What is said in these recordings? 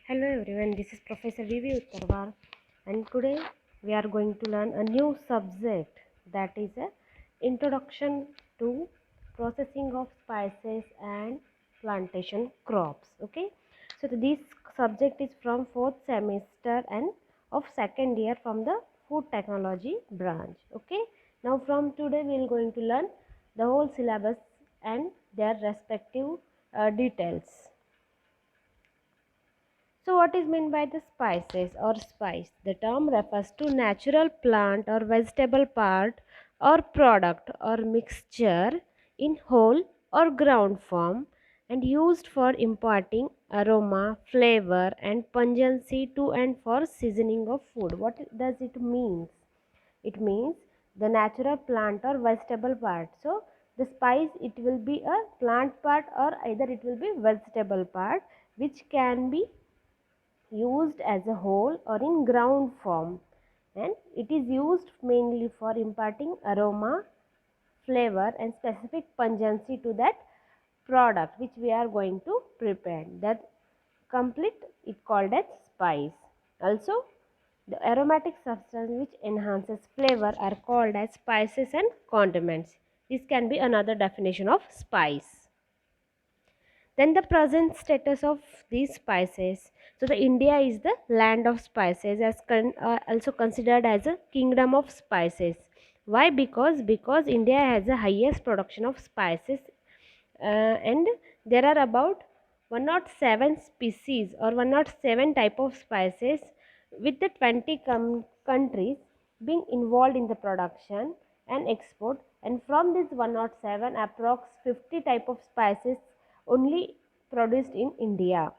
Hello everyone, this is Professor Vivi Uttarwar, and today we are going to learn a new subject, that is a introduction to processing of spices and plantation crops. Okay, so this subject is from fourth semester and of second year from the food technology branch. Okay, now from today we are going to learn the whole syllabus and their respective details. So what is meant by the spices or spice? The term refers to natural plant or vegetable part or product or mixture in whole or ground form and used for imparting aroma, flavor and pungency to and for seasoning of food. What does it mean? It means the natural plant or vegetable part. So the spice, it will be a plant part or either it will be vegetable part, which can be used as a whole or in ground form, and it is used mainly for imparting aroma, flavor and specific pungency to that product which we are going to prepare. That complete it called as spice. Also, the aromatic substance which enhances flavor are called as spices and condiments. This can be another definition of spice. Then the present status of these spices. So the India is the land of spices, as also considered as a kingdom of spices. Why? Because India has the highest production of spices, and there are about 107 species or 107 type of spices, with the 20 countries being involved in the production and export, and from this 107 approx 50 type of spices only produced in India.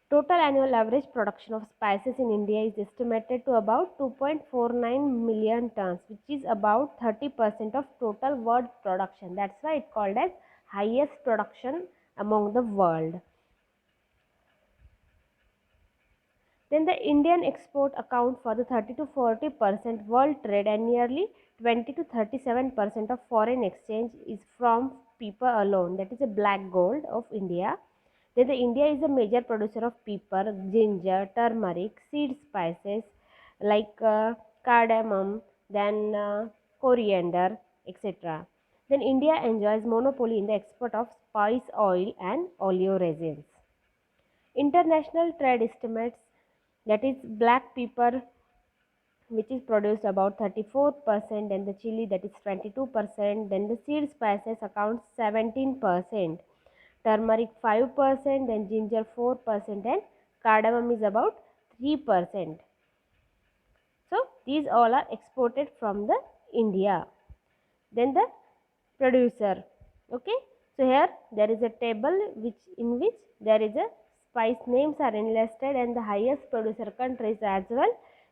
Total annual average production of spices in India is estimated to about 2.49 million tons, which is about 30% of total world production. That's why it's called as highest production among the world. Then the Indian export account for the 30 to 40% world trade, and nearly 20 to 37% of foreign exchange is from pepper alone. That is a black gold of India. Then the India is a major producer of pepper, ginger, turmeric, seed spices like cardamom, then coriander, etc. Then India enjoys monopoly in the export of spice oil and oleoresins. International trade estimates, that is black pepper, which is produced about 34%, and the chili, that is 22%, then the seed spices accounts 17%, turmeric 5%, then ginger 4%, and cardamom is about 3%. So these all are exported from the India. Then the producer. Okay, so here there is a table in which there is a spice names are enlisted, and the highest producer countries as well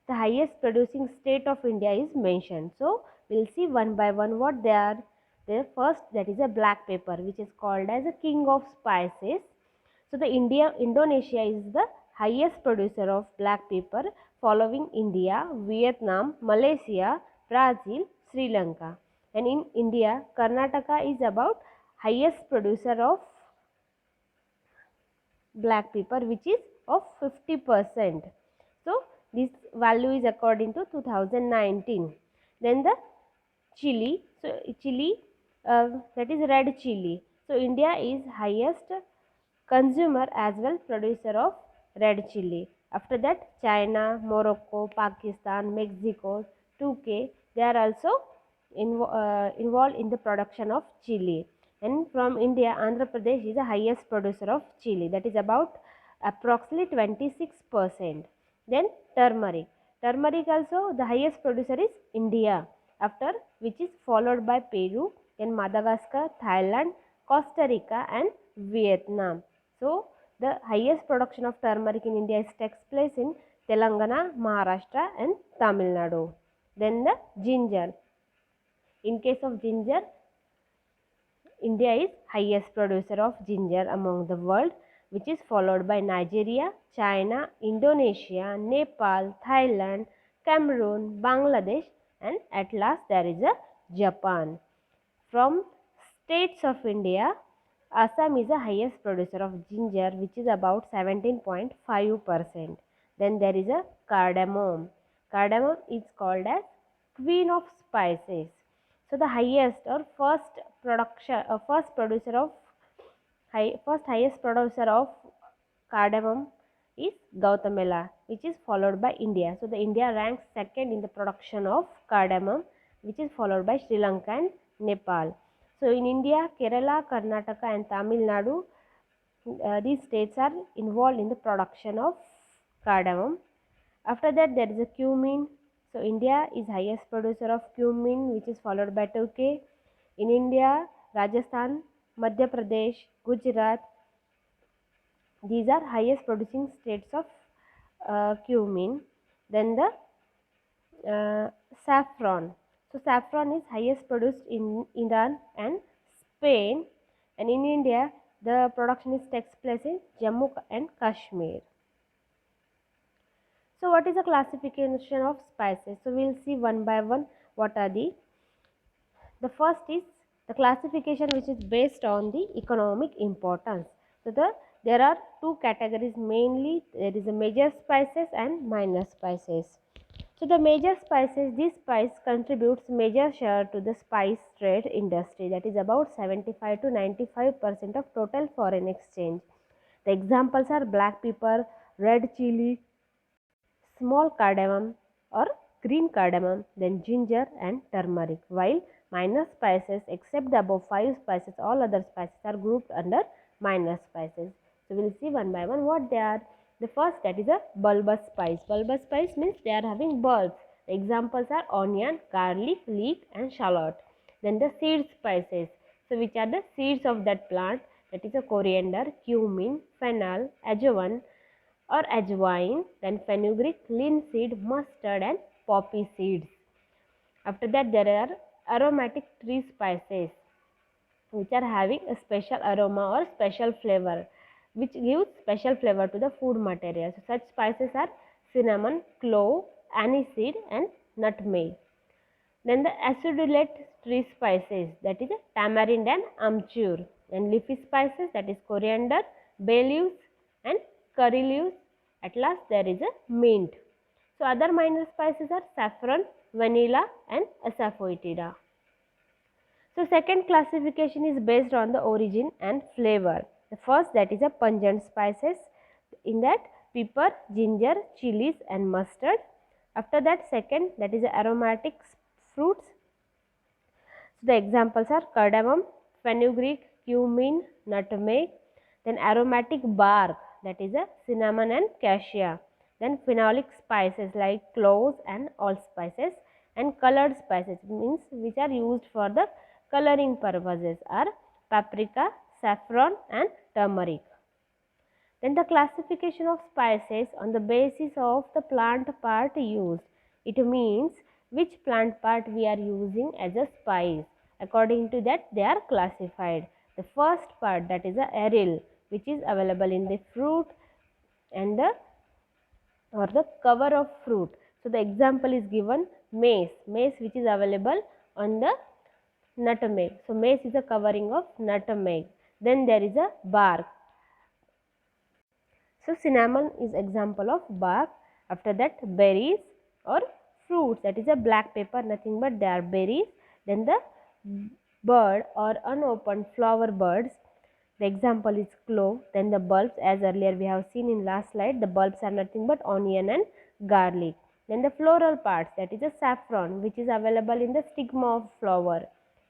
the highest producing state of India is mentioned. So we'll see one by one what they are. The first, that is a black pepper, which is called as a king of spices. So the Indonesia is the highest producer of black pepper, following India, Vietnam, Malaysia, Brazil, Sri Lanka. And in India, Karnataka is about highest producer of black pepper, which is of 50%. So this value is according to 2019. Then the chili, so chili, that is red chili. So India is highest consumer as well producer of red chili. After that, China, Morocco, Pakistan, Mexico, 2K, they are also involved in the production of chili. And from India, Andhra Pradesh is the highest producer of chili, that is about approximately 26%. Then turmeric. Turmeric also the highest producer is India, after which is followed by Peru, then Madagascar, Thailand, Costa Rica and Vietnam. So the highest production of turmeric in India takes place in Telangana, Maharashtra and Tamil Nadu. Then the ginger. In case of ginger, India is highest producer of ginger among the world, which is followed by Nigeria, China, Indonesia, Nepal, Thailand, Cameroon, Bangladesh, and at last there is a Japan. From states of India, Assam is the highest producer of ginger, which is about 17.5%. Then there is a cardamom. Cardamom is called as queen of spices. So the highest or first producer of highest producer of cardamom is Gautamela, which is followed by India. So the India ranks second in the production of cardamom, which is followed by Sri Lanka and Nepal. So in India, Kerala, Karnataka and Tamil Nadu, these states are involved in the production of cardamom. After that, there is a cumin. So India is highest producer of cumin, which is followed by Turkey. In India, Rajasthan, Madhya Pradesh, Gujarat, these are highest producing states of cumin. Then the saffron. So saffron is highest produced in Iran and Spain, and in India the production takes place in Jammu and Kashmir. So what is the classification of spices? So we will see one by one what are the first is the classification which is based on the economic importance. So there are two categories mainly. There is a major spices and minor spices. So the major spices, this spice contributes major share to the spice trade industry, that is about 75 to 95% of total foreign exchange. The examples are black pepper, red chili, small cardamom or green cardamom, then ginger and turmeric. While minor spices, except the above 5 spices, all other spices are grouped under minor spices. So we will see one by one what they are. The first, that is a bulbous spice. Bulbous spice means they are having bulbs. The examples are onion, garlic, leek and shallot. Then the seed spices. So which are the seeds of that plant? That is a coriander, cumin, fennel, ajwain or ajwain, then fenugreek, linseed, mustard and poppy seeds. After that, there are aromatic tree spices which are having a special aroma or special flavor, which gives special flavor to the food material. So such spices are cinnamon, clove, aniseed and nutmeg. Then the acidulate tree spices, that is tamarind and amchur, and leafy spices, that is coriander, bay leaves and curry leaves. At last there is a mint. So other minor spices are saffron, vanilla and asafoetida. So second classification is based on the origin and flavor. The first, that is a pungent spices. In that, pepper, ginger, chilies and mustard. After that, second, that is aromatic fruits. So the examples are cardamom, fenugreek, cumin, nutmeg. Then aromatic bark, that is a cinnamon and cassia. Then phenolic spices like cloves and allspices, and colored spices means which are used for the coloring purposes are paprika, saffron and turmeric. Then the classification of spices on the basis of the plant part used. It means which plant part we are using as a spice. According to that, they are classified. The first part, that is the aril, which is available in the fruit and the cover of fruit. So the example is given mace which is available on the nutmeg. So mace is a covering of nutmeg. Then there is a bark. So cinnamon is example of bark. After that, berries or fruits, that is a black pepper, nothing but they are berries. Then the bird or unopened flower buds, the example is clove. Then the bulbs, as earlier we have seen in last slide, the bulbs are nothing but onion and garlic. Then the floral parts, that is a saffron which is available in the stigma of flower.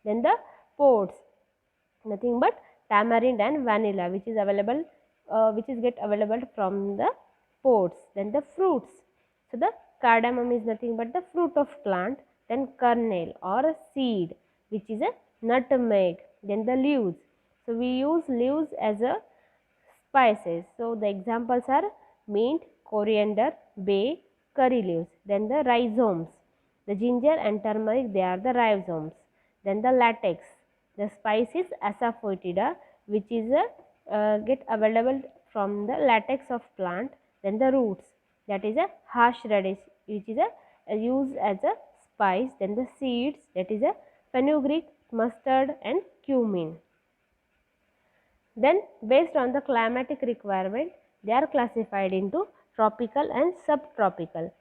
Then the pods, nothing but tamarind and vanilla which is available which is get available from the pods. Then the fruits, so the cardamom is nothing but the fruit of plant. Then kernel or a seed which is a nutmeg. Then the leaves, so we use leaves as a spices. So the examples are mint, coriander, bay, curry leaves. Then the rhizomes, the ginger and turmeric, they are the rhizomes. Then the latex, the spice is asafoetida which is a get available from the latex of plant. Then the roots, that is a horseradish which is a used as a spice. Then the seeds, that is a fenugreek, mustard and cumin. Then based on the climatic requirement, they are classified into tropical and subtropical.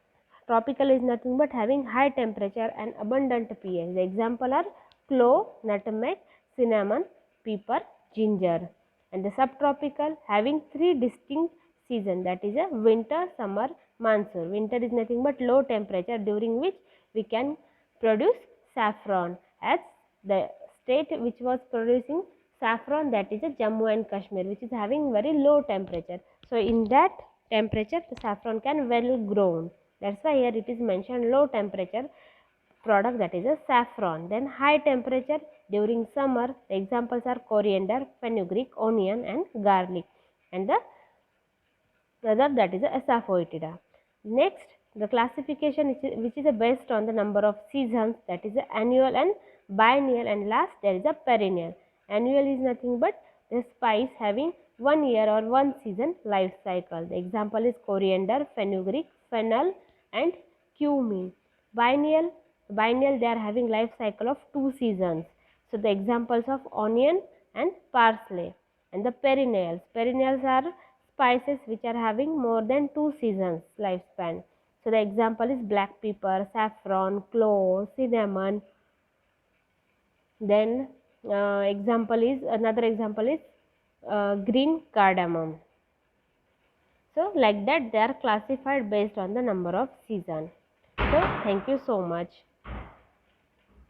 Tropical is nothing but having high temperature and abundant pH. The example are clove, nutmeg, cinnamon, pepper, ginger. And the subtropical having three distinct seasons, that is a winter, summer, monsoon. Winter is nothing but low temperature during which we can produce saffron, as the state which was producing saffron, that is a Jammu and Kashmir, which is having very low temperature. So in that temperature the saffron can well grown. That's why here it is mentioned low temperature product, that is a saffron. Then high temperature during summer, the examples are coriander, fenugreek, onion and garlic, and the other, that is a Asafoetida. Next, the classification which is based on the number of seasons, that is annual and biennial, and last there is a perennial. Annual is nothing but the spice having 1 year or one season life cycle. The example is coriander, fenugreek, fennel and cumin. Biennial they are having life cycle of 2 seasons. So the examples of onion and parsley. And the perennials are spices which are having more than 2 seasons lifespan. So the example is black pepper, saffron, clove, cinnamon. Then another example is green cardamom. So like that they are classified based on the number of season. So thank you so much.